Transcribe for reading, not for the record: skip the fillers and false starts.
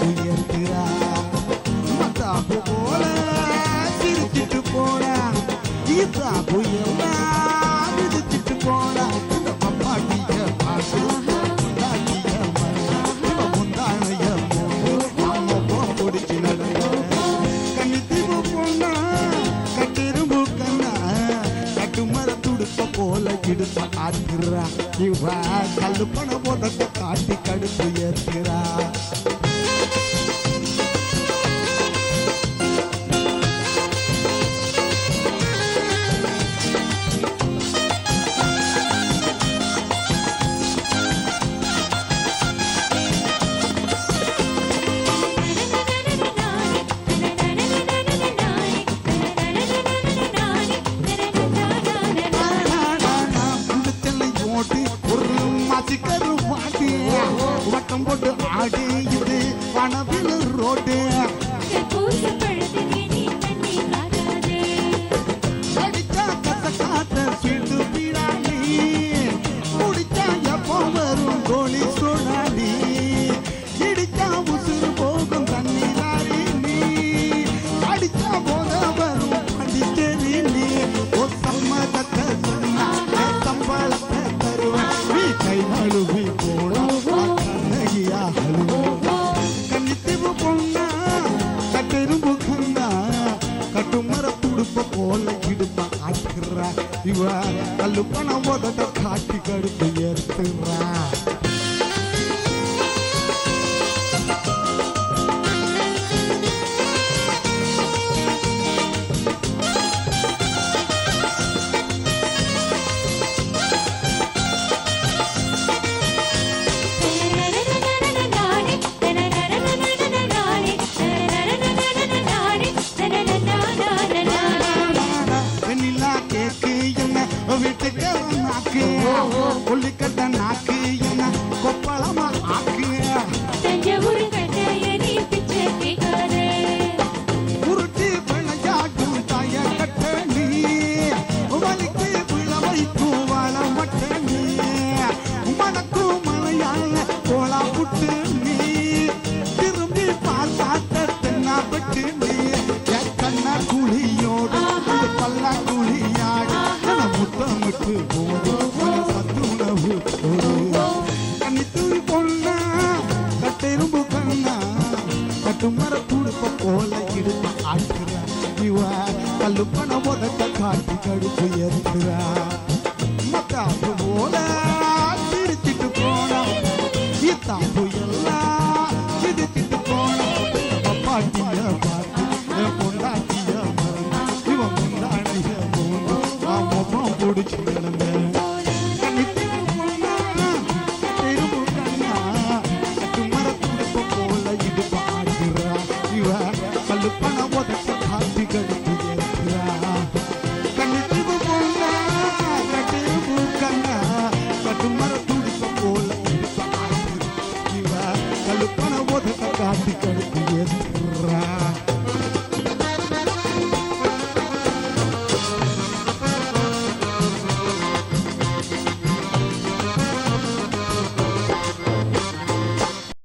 கடுப்பு ஏத்துறா மத்தாப்பு போல சிரிச்சிட்டு போனா கீதா புயலாம் விதிச்சிட்டு போனா அம்மாட்டிய பாசு முந்தானைய போட்டு அம்மா பிடிச்சி நடந்த கண்ணித்தீவு பொண்ணா கட்டிரும்பு கண்ணா கட்டு மர துடுப்ப போல இடுப்ப ஆட்டுறா இவ கல்லு பண போதத்தை காட்டி கடுப்பு ஏத்துறா வட்டம் போட்டு ஆடி இது பணவில் ரோடு அடிச்சா கத்த காத்த சீட்டு பீடாடி முடிச்சா எப்போ வரும் கோழி சோடாடி இடிச்சா உசுறு போகும் தண்ணீராடி நீ அடிச்சா போத வரும் அடிச்சேரி நீ ஒரு சம்மதத்தை சொன்னா சம்பளத்தை தருவேன் நீ கை நழுவி போடும் கண்ணித்தீவு பொண்ணா கட்டிரும்பு கண்ணா கட்டு மர துடுப்ப போல இடுப்ப ஆட்டுறா இவ கல்லு பணம் உதட்ட காட்டி கடுப்பு ஏத்துறா வீட்டுக்கு நாக்கு கொல்லிக்கட்ட நாக்கு என்ன கொப்பளமா ஆக்கு உருட்டி பிழையாட்டும் தாய கட்ட நீ வலிக்கு பிளவைக்கும் வாழ மட்ட நீ மனக்கும் மலையால கோலா புட்டு நீ திரும்பி பார்த்தாத்த தென்னா பெட்டு நீ கண்ணா குழியோடு பல்லா குழியாடு முத்தமிட்டு போதும் சத்து உணவு கண்ணித்தூள் பொண்ணா கட்டெரும்பு கண்ணா கட்டு மர துடுப்ப போல இடுப்ப ஆட்டுறா இவ கல்லு பண உதட்ட காட்டி கடுப்பு ஏத்துறா மத்தாப்பு போல சிரிச்சிட்டு போனா இத்தாப்பு எல்லாம் சிரிச்சிட்டு போனா பாட்டிய